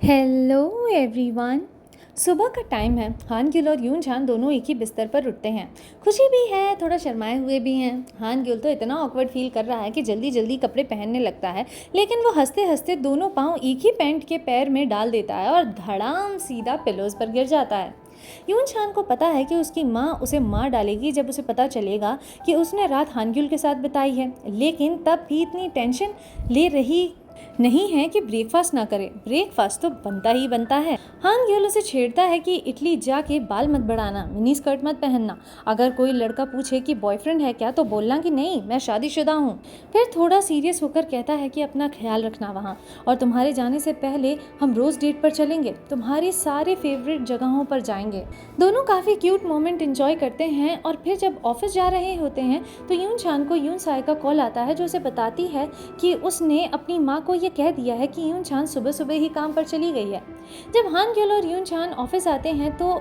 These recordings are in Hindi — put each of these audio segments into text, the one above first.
Hello everyone. सुबह का टाइम है। हान ग्युल और यून चान दोनों एक ही बिस्तर पर उठते हैं। खुशी भी है, थोड़ा शर्माए हुए भी हैं। हान ग्युल तो इतना ऑकवर्ड फील कर रहा है कि जल्दी जल्दी कपड़े पहनने लगता है, लेकिन वो हंसते हंसते दोनों पाँव एक ही पैंट के पैर में डाल देता है और धड़ाम सीधा पिलोज पर गिर जाता है। यून चान को पता है कि उसकी माँ उसे मार डालेगी जब उसे पता चलेगा कि उसने रात हान ग्युल के साथ बिताई है, लेकिन तब भी इतनी टेंशन ले रही नहीं है कि ब्रेकफास्ट ना करे। ब्रेकफास्ट तो बनता ही बनता है। हान ग्योल उसे छेड़ता है कि इटली जाके बाल मत बढ़ाना, मिनी स्कर्ट मत पहनना। अगर कोई लड़का पूछे कि बॉयफ्रेंड है क्या तो बोलना कि नहीं, मैं शादीशुदा हूँ। फिर थोड़ा सीरियस होकर कहता है कि अपना ख्याल रखना वहाँ, और तुम्हारे जाने से पहले हम रोज डेट पर चलेंगे, तुम्हारी सारे फेवरेट जगहों पर जाएंगे। दोनों काफ़ी क्यूट मोमेंट एंजॉय करते हैं और फिर जब ऑफिस जा रहे होते हैं तो यून चान को यून साय का कॉल आता है, जो उसे बताती है कि उसने अपनी माँ को ये कह दिया है कि यून चान सुबह सुबह ही काम पर चली गई है। जब हान ग्योल और यून चान ऑफिस आते हैं तो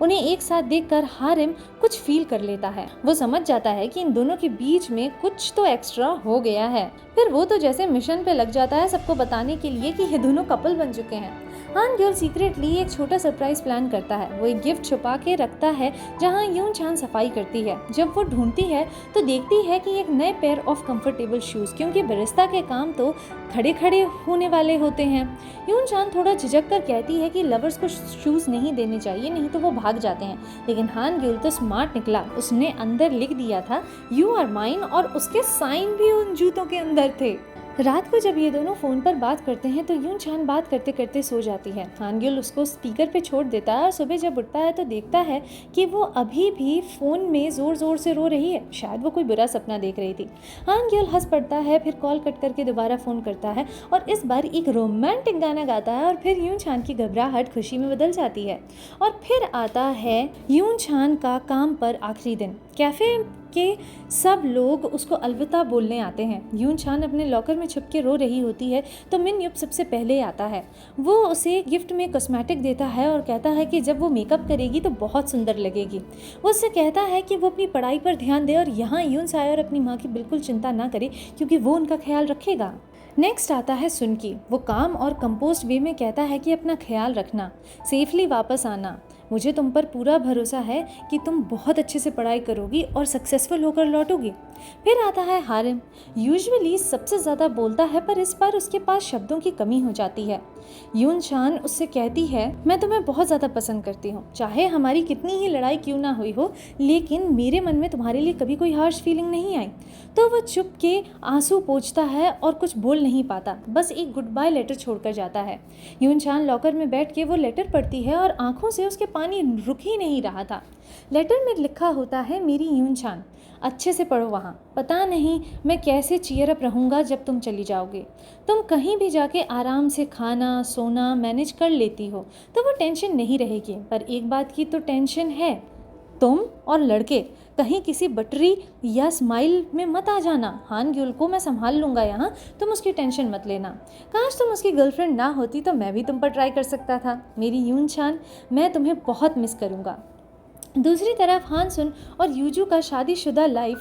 उन्हें एक साथ देखकर हारिम कुछ फील कर लेता है। वो समझ जाता है कि इन दोनों के बीच में कुछ तो एक्स्ट्रा हो गया है। फिर वो तो जैसे मिशन पे लग जाता है सबको बताने के लिए कि ये दोनों कपल बन चुके हैं। हान ग्योल सीक्रेटली एक छोटा सरप्राइज प्लान करता है। वो एक गिफ्ट छुपा के रखता है जहाँ यून चान सफाई करती है। जब वो ढूंढती है तो देखती है कि एक नए पेयर ऑफ कंफर्टेबल शूज, क्योंकि बरिस्ता के काम तो खड़े खड़े होने वाले होते हैं। यून चान थोड़ा झिझक कर कहती है कि लवर्स को शूज नहीं देने चाहिए, नहीं तो वो भाग जाते हैं। लेकिन हान ग्योल तो स्मार्ट निकला, उसने अंदर लिख दिया था यू आर माइन, और उसके साइन भी उन जूतों के अंदर थे। रात को जब ये दोनों फ़ोन पर बात करते हैं तो यून चान बात करते करते सो जाती है। हान ग्योल उसको स्पीकर पे छोड़ देता है और सुबह जब उठता है तो देखता है कि वो अभी भी फ़ोन में ज़ोर ज़ोर से रो रही है। शायद वो कोई बुरा सपना देख रही थी। हान ग्योल हंस पड़ता है, फिर कॉल कट करके दोबारा फ़ोन करता है और इस बार एक रोमांटिक गाना गाता है, और फिर यून चान की घबराहट खुशी में बदल जाती है। और फिर आता है यून चान का काम पर आखिरी दिन। कैफ़े के सब लोग उसको अलविदा बोलने आते हैं। यून चान अपने लॉकर में छुप के रो रही होती है तो मिन युप सबसे पहले आता है। वो उसे गिफ्ट में कॉस्मेटिक देता है और कहता है कि जब वो मेकअप करेगी तो बहुत सुंदर लगेगी। वो उससे कहता है कि वो अपनी पढ़ाई पर ध्यान दे और यहाँ यून सायर अपनी माँ की बिल्कुल चिंता ना करे, क्योंकि वो उनका ख्याल रखेगा। नेक्स्ट आता है सुनकी। वो काम और कंपोस्ट वे में कहता है कि अपना ख्याल रखना, सेफली वापस आना, मुझे तुम पर पूरा भरोसा है कि तुम बहुत अच्छे से पढ़ाई करोगी और सक्सेसफुल होकर लौटोगी। फिर आता है हारिम। यूजुअली सबसे ज़्यादा बोलता है, पर इस बार उसके पास शब्दों की कमी हो जाती है। यून चान उससे कहती है, मैं तुम्हें बहुत ज़्यादा पसंद करती हूँ, चाहे हमारी कितनी ही लड़ाई क्यों ना हुई हो, लेकिन मेरे मन में तुम्हारे लिए कभी कोई हार्श फीलिंग नहीं आई। तो वो चुप के आंसू पोंछता है और कुछ बोल नहीं पाता, बस एक गुड बाय लेटर छोड़कर जाता है। यून चान लॉकर में बैठ के वो लेटर पढ़ती है और आंखों से उसके पानी रुक ही नहीं रहा था। लेटर में लिखा होता है, मेरी यून चान, अच्छे से पढ़ो वहाँ, पता नहीं मैं कैसे चीयर अप रहूँगा जब तुम चली जाओगे। तुम कहीं भी जाके आराम से खाना सोना मैनेज कर लेती हो तो वो टेंशन नहीं रहेगी, पर एक बात की तो टेंशन है, तुम और लड़के कहीं किसी बटरी या स्माइल में मत आ जाना। हान ग्योल को मैं संभाल लूँगा यहाँ, तुम उसकी टेंशन मत लेना। काश तुम उसकी गर्लफ्रेंड ना होती तो मैं भी तुम पर ट्राई कर सकता था। मेरी यून चान, मैं तुम्हें बहुत मिस करूँगा। दूसरी तरफ हान सुन और यूजू का शादीशुदा लाइफ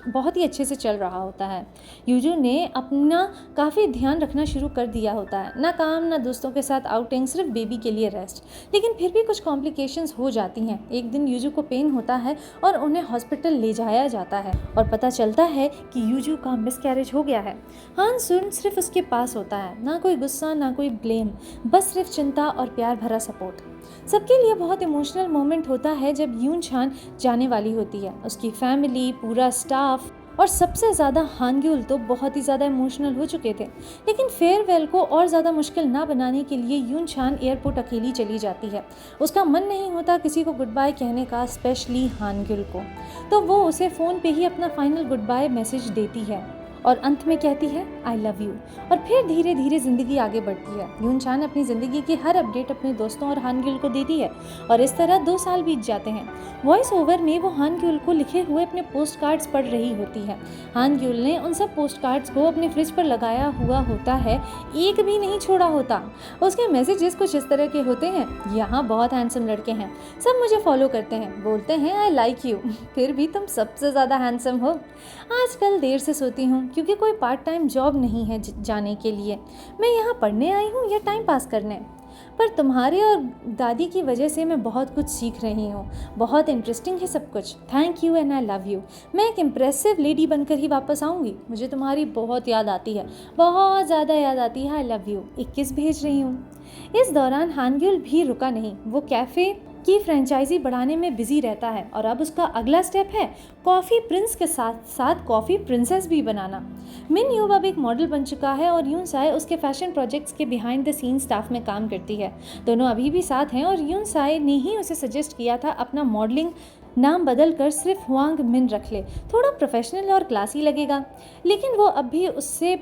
बहुत ही अच्छे से चल रहा होता है। यूजू ने अपना काफ़ी ध्यान रखना शुरू कर दिया होता है, ना काम ना दोस्तों के साथ आउटिंग, सिर्फ बेबी के लिए रेस्ट। लेकिन फिर भी कुछ कॉम्प्लिकेशंस हो जाती हैं। एक दिन यूजू को पेन होता है और उन्हें हॉस्पिटल ले जाया जाता है और पता चलता है कि यूजू का मिसकैरेज हो गया है। हान सुन सिर्फ उसके पास होता है, ना कोई गुस्सा ना कोई ब्लेम, बस सिर्फ चिंता और प्यार भरा सपोर्ट। सबके लिए बहुत इमोशनल मोमेंट होता है जब यून चान जाने वाली होती है। उसकी फैमिली, पूरा स्टाफ और सबसे ज़्यादा हान ग्योल तो बहुत ही ज़्यादा इमोशनल हो चुके थे। लेकिन फेयरवेल को और ज़्यादा मुश्किल ना बनाने के लिए यून चान एयरपोर्ट अकेली चली जाती है। उसका मन नहीं होता किसी को गुड बाय कहने का, स्पेशली हान ग्योल को। तो वो उसे फ़ोन पे ही अपना फाइनल गुड बाय मैसेज देती है और अंत में कहती है आई लव यू। और फिर धीरे धीरे ज़िंदगी आगे बढ़ती है। यून चान अपनी ज़िंदगी की हर अपडेट अपने दोस्तों और हान ग्योल को देती है और इस तरह 2 साल बीत जाते हैं। वॉइस ओवर में वो हान ग्योल को लिखे हुए अपने पोस्ट कार्ड्स पढ़ रही होती है। हान ग्योल ने उन सब पोस्ट कार्ड्स को अपने फ्रिज पर लगाया हुआ होता है, एक भी नहीं छोड़ा होता। उसके मैसेजेस कुछ इस तरह के होते हैं, यहाँ बहुत हैंडसम लड़के हैं, सब मुझे फॉलो करते हैं, बोलते हैं आई लाइक यू, फिर भी तुम सबसे ज़्यादा हैंडसम हो। आजकल देर से सोती हूँ क्योंकि कोई पार्ट टाइम जॉब नहीं है जाने के लिए। मैं यहाँ पढ़ने आई हूँ या टाइम पास करने। पर तुम्हारे और दादी की वजह से मैं बहुत कुछ सीख रही हूँ। बहुत इंटरेस्टिंग है सब कुछ। Thank you and I love you. मैं एक इम्प्रेसिव लेडी बनकर ही वापस आऊँगी। मुझे तुम्हारी बहुत याद आती है, बहुत ज़्यादा याद आती है। I love you. 21 भेज रही हूँ। इस दौरान हानग्युल भी रुका नहीं। वो कैफ़े की फ्रेंचाइजी बढ़ाने में बिजी रहता है और अब उसका अगला स्टेप है कॉफ़ी प्रिंस के साथ साथ कॉफ़ी प्रिंसेस भी बनाना। मिन यूब अब एक मॉडल बन चुका है और यून साय उसके फैशन प्रोजेक्ट्स के बिहाइंड द सीन स्टाफ में काम करती है। दोनों अभी भी साथ हैं और यून साय ने ही उसे सजेस्ट किया था अपना मॉडलिंग नाम बदल कर सिर्फ हुआंग मिन रख ले, थोड़ा प्रोफेशनल और क्लासी लगेगा। लेकिन वो अब भी उससे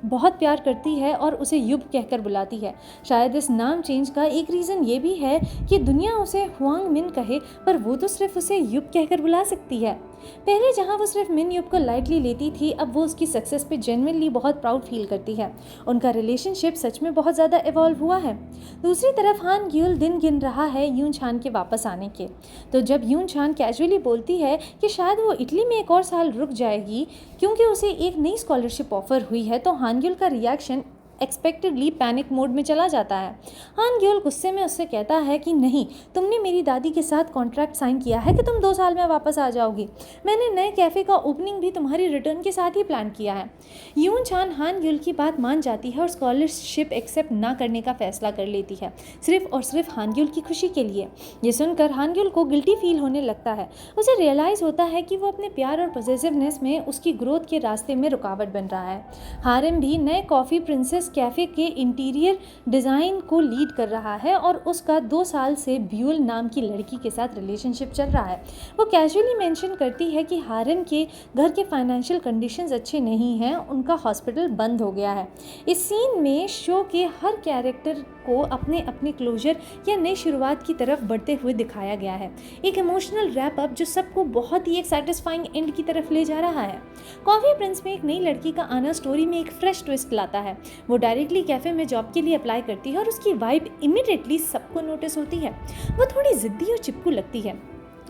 बहुत प्यार करती है और उसे युब कहकर बुलाती है। शायद इस नाम चेंज का एक रीज़न ये भी है कि दुनिया उसे हुआंग मिन कहे, पर वो तो सिर्फ उसे युब कहकर बुला सकती है। पहले जहाँ वो सिर्फ मिन युब को लाइटली लेती थी, अब वो उसकी सक्सेस पे जेन्युइनली बहुत प्राउड फील करती है। उनका रिलेशनशिप सच में बहुत ज़्यादा इवॉल्व हुआ है। दूसरी तरफ हानग्युल दिन गिन रहा है यून छान के वापस आने के। तो जब यून छान कैजुअली बोलती है कि शायद वो इटली में एक और साल रुक जाएगी क्योंकि उसे एक नई स्कॉलरशिप ऑफर हुई है, तो हानग्युल का रिएक्शन एक्सपेक्टेडली पैनिक मोड में चला जाता है। हानग्युल गुस्से में उससे कहता है कि नहीं, तुमने मेरी दादी के साथ कॉन्ट्रैक्ट साइन किया है कि तुम 2 साल में वापस आ जाओगी। मैंने नए कैफ़े का ओपनिंग भी तुम्हारी रिटर्न के साथ ही प्लान किया है। यून छान हानग्युल की बात मान जाती है और स्कॉलरशिप एक्सेप्ट ना करने का फैसला कर लेती है, सिर्फ और सिर्फ हानग्युल की खुशी के लिए। ये सुनकर हानग्युल को गिल्टी फील होने लगता है। उसे रियलाइज़ होता है कि वो अपने प्यार और पॉजिटिवनेस में उसकी ग्रोथ के रास्ते में रुकावट बन रहा है। हारिम भी नए कॉफ़ी प्रिंसेस कैफ़े के इंटीरियर डिज़ाइन को लीड कर रहा है और उसका 2 साल से ब्यूल नाम की लड़की के साथ रिलेशनशिप चल रहा है। वो कैजुअली मेंशन करती है कि हारिम के घर के फाइनेंशियल कंडीशंस अच्छे नहीं हैं, उनका हॉस्पिटल बंद हो गया है। इस सीन में शो के हर कैरेक्टर को अपने अपने क्लोजर या नई शुरुआत की तरफ बढ़ते हुए दिखाया गया है। एक इमोशनल रैप अप जो सबको बहुत ही एक सेटिस्फाइंग एंड की तरफ ले जा रहा है। कॉफ़ी प्रिंस में एक नई लड़की का आना स्टोरी में एक फ्रेश ट्विस्ट लाता है। वो डायरेक्टली कैफ़े में जॉब के लिए अप्लाई करती है और उसकी वाइब इमीडिएटली सबको नोटिस होती है। वो थोड़ी ज़िद्दी और चिपकू लगती है,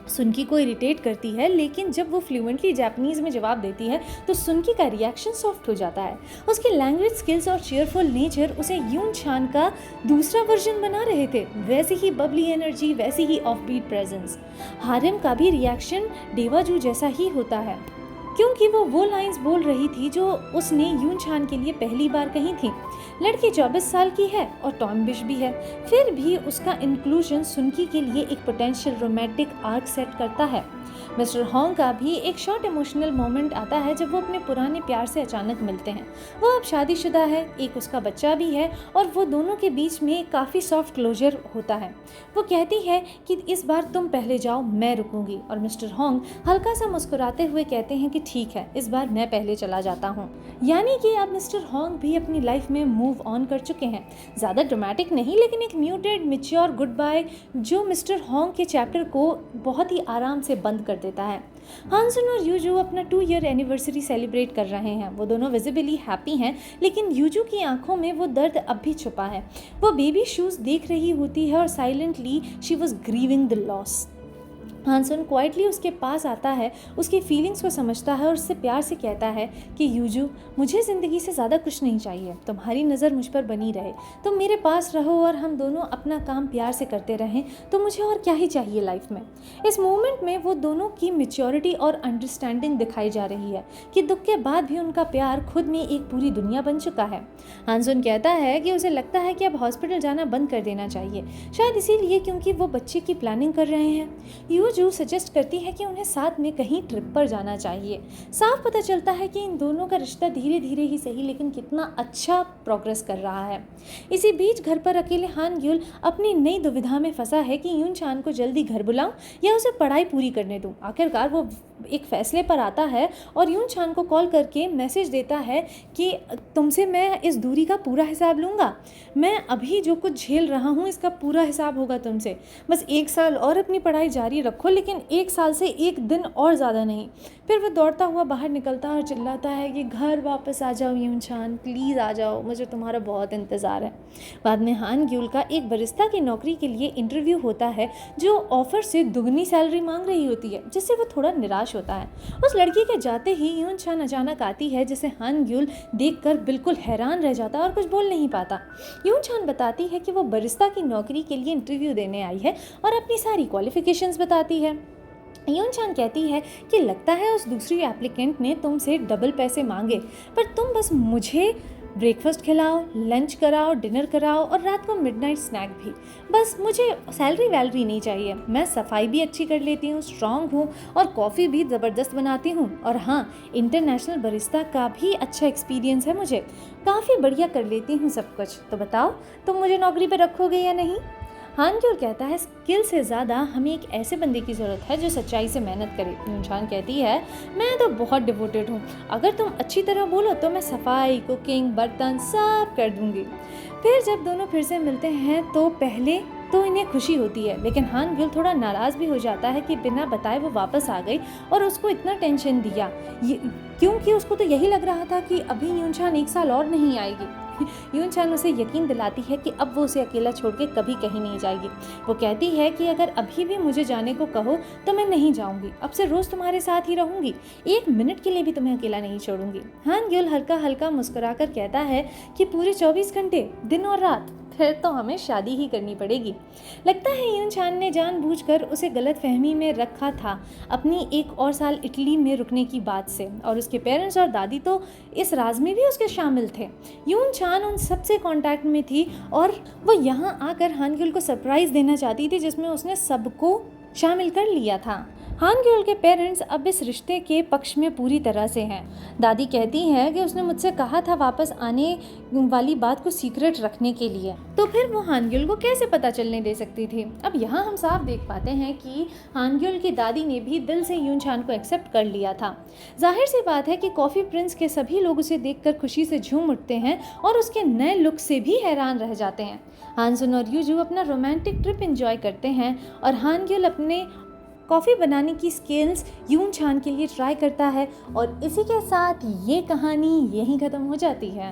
सुनकी को इरिटेट करती है, लेकिन जब वो फ्लुएंटली जापानीज़ में जवाब देती है तो सुनकी का रिएक्शन सॉफ्ट हो जाता है। उसके लैंग्वेज स्किल्स और चीयरफुल नेचर उसे यून छान का दूसरा वर्जन बना रहे थे। वैसी ही बबली एनर्जी, वैसी ही ऑफबीट प्रेजेंस। हारिम का भी रिएक्शन डेवाजू जैसा ही होता है, क्योंकि वो लाइंस बोल रही थी जो उसने यून छान के लिए पहली बार कही थी। लड़की 24 साल की है और टॉम्बिश भी है, फिर भी उसका इंक्लूजन सुनकी के लिए एक पोटेंशियल रोमांटिक आर्क सेट करता है। मिस्टर होंग का भी एक शॉर्ट इमोशनल मोमेंट आता है जब वो अपने पुराने प्यार से अचानक मिलते हैं। वो अब शादीशुदा है, एक उसका बच्चा भी है और वो दोनों के बीच में काफ़ी सॉफ्ट क्लोजर होता है। वो कहती है कि इस बार तुम पहले जाओ, मैं रुकूंगी, और मिस्टर होंग हल्का सा मुस्कुराते हुए कहते हैं कि ठीक है, इस बार मैं पहले चला जाता हूँ। यानी कि अब मिस्टर होंग भी अपनी लाइफ में मूव ऑन कर चुके हैं। ज़्यादा ड्रामेटिक नहीं, लेकिन एक म्यूटेड मैच्योर गुड बाय जो मिस्टर होंग के चैप्टर को बहुत ही आराम से बंद कर देता है। हानसुन और यूजू अपना 2 ईयर एनिवर्सरी सेलिब्रेट कर रहे हैं। वो दोनों विजिबली हैप्पी हैं, लेकिन यूजू की आंखों में वो दर्द अब भी छुपा है। वो बेबी शूज़ देख रही होती है और silently she was grieving the loss. Hansun quietly उसके पास आता है, उसकी फीलिंग्स को समझता है और उससे प्यार से कहता है कि यूजू, मुझे ज़िंदगी से ज़्यादा कुछ नहीं चाहिए। तुम्हारी नज़र मुझ पर बनी रहे, तुम मेरे पास रहो और हम दोनों अपना काम प्यार से करते रहें, तो मुझे और क्या ही चाहिए लाइफ में। इस मोमेंट में वो दोनों की मैच्योरिटी और अंडरस्टैंडिंग दिखाई जा रही है कि दुख के बाद भी उनका प्यार खुद में एक पूरी दुनिया बन चुका है। हानसुन कहता है कि उसे लगता है कि अब हॉस्पिटल जाना बंद कर देना चाहिए, शायद इसीलिए क्योंकि वो बच्चे की प्लानिंग कर रहे हैं। यूजू सजेस्ट करती है कि उन्हें साथ में कहीं ट्रिप पर जाना चाहिए। साफ पता चलता है कि इन दोनों का रिश्ता धीरे धीरे ही सही लेकिन कितना अच्छा प्रोग्रेस कर रहा है। इसी बीच घर पर अकेले हानग्युल अपनी नई दुविधा में फंसा है कि यून छान को जल्दी घर बुलाऊं या उसे पढ़ाई पूरी करने दूं। आखिरकार वो एक फैसले पर आता है और यून छान को कॉल करके मैसेज देता है कि तुमसे मैं इस दूरी का पूरा हिसाब लूँगा। मैं अभी जो कुछ झेल रहा हूँ इसका पूरा हिसाब होगा तुमसे। बस 1 साल और अपनी पढ़ाई जारी रखो रखो, लेकिन 1 साल से 1 दिन और ज़्यादा नहीं। फिर वो दौड़ता हुआ बाहर निकलता है और चिल्लाता है कि घर वापस आ जाओ यूनचान, प्लीज़ आ जाओ, मुझे तुम्हारा बहुत इंतज़ार है। बाद में हान ग्यूल का एक बरिस्ता की नौकरी के लिए इंटरव्यू होता है, जो ऑफ़र से दुगनी सैलरी मांग रही होती है, जिससे वो थोड़ा निराश होता है। उस लड़की के जाते ही यूनचान अचानक आती है, जिसे हान ग्यूल देखकर बिल्कुल हैरान रह जाता है और कुछ बोल नहीं पाता। यूनचान बताती है कि वो बरिस्ता की नौकरी के लिए इंटरव्यू देने आई है और अपनी सारी क्वालिफ़िकेशंस बताती है। यूनचान कहती है कि लगता है उस दूसरी एप्लीकेंट ने तुमसे डबल पैसे मांगे, पर तुम बस मुझे ब्रेकफास्ट खिलाओ, लंच कराओ, डिनर कराओ और रात को मिडनाइट स्नैक भी। बस मुझे सैलरी वैलरी नहीं चाहिए। मैं सफाई भी अच्छी कर लेती हूँ, स्ट्रांग हूँ और कॉफ़ी भी ज़बरदस्त बनाती हूँ। और हाँ, इंटरनेशनल बरिस्ता का भी अच्छा एक्सपीरियंस है मुझे। काफ़ी बढ़िया कर लेती हूँ सब कुछ। तो बताओ, तुम मुझे नौकरी पर रखोगे या नहीं? हान ग्यूल कहता है, स्किल से ज़्यादा हमें एक ऐसे बंदे की ज़रूरत है जो सच्चाई से मेहनत करे। यूनचान कहती है, मैं तो बहुत डिवोटेड हूँ। अगर तुम अच्छी तरह बोलो तो मैं सफाई, कुकिंग, बर्तन सब कर दूँगी। फिर जब दोनों फिर से मिलते हैं तो पहले तो इन्हें खुशी होती है, लेकिन हान ग्यूल थोड़ा नाराज़ भी हो जाता है कि बिना बताए वो वापस आ गई और उसको इतना टेंशन दिया, क्योंकि उसको तो यही लग रहा था कि अभी यूनचान 1 साल और नहीं आएगी। यूनचान उसे यकीन दिलाती है कि अब वो उसे अकेला छोड़ के कभी कहीं नहीं जाएगी। वो कहती है कि अगर अभी भी मुझे जाने को कहो तो मैं नहीं जाऊंगी, अब से रोज़ तुम्हारे साथ ही रहूंगी, 1 मिनट के लिए भी तुम्हें अकेला नहीं छोड़ूंगी। हान ग्यूल हल्का हल्का मुस्कुराकर कहता है कि पूरे 24 घंटे, दिन और रात, फिर तो हमें शादी ही करनी पड़ेगी। लगता है यूनचान ने जानबूझकर उसे गलतफहमी में रखा था अपनी 1 और साल इटली में रुकने की बात से, और उसके पेरेंट्स और दादी तो इस राज में भी उसके शामिल थे। यूनचान उन सब से कांटेक्ट में थी और वो यहाँ आकर हान ग्यूल को सरप्राइज़ देना चाहती थी, जिसमें उसने सबको शामिल कर लिया था। हान ग्यूल के पेरेंट्स अब इस रिश्ते के पक्ष में पूरी तरह से हैं। दादी कहती हैं कि उसने मुझसे कहा था वापस आने वाली बात को सीक्रेट रखने के लिए, तो फिर वो हान ग्यूल को कैसे पता चलने दे सकती थी। अब यहाँ हम साफ देख पाते हैं कि हान ग्यूल की दादी ने भी दिल से यूनचान को एक्सेप्ट कर लिया था। जाहिर सी बात है कि कॉफ़ी प्रिंस के सभी लोग उसे देखकर खुशी से झूम उठते हैं और उसके नए लुक से भी हैरान रह जाते हैं। हानसुन और यूजू अपना रोमांटिक ट्रिप एंजॉय करते हैं और हान ग्यूल अपने कॉफ़ी बनाने की स्किल्स यूनचान के लिए ट्राई करता है, और इसी के साथ ये कहानी यहीं ख़त्म हो जाती है।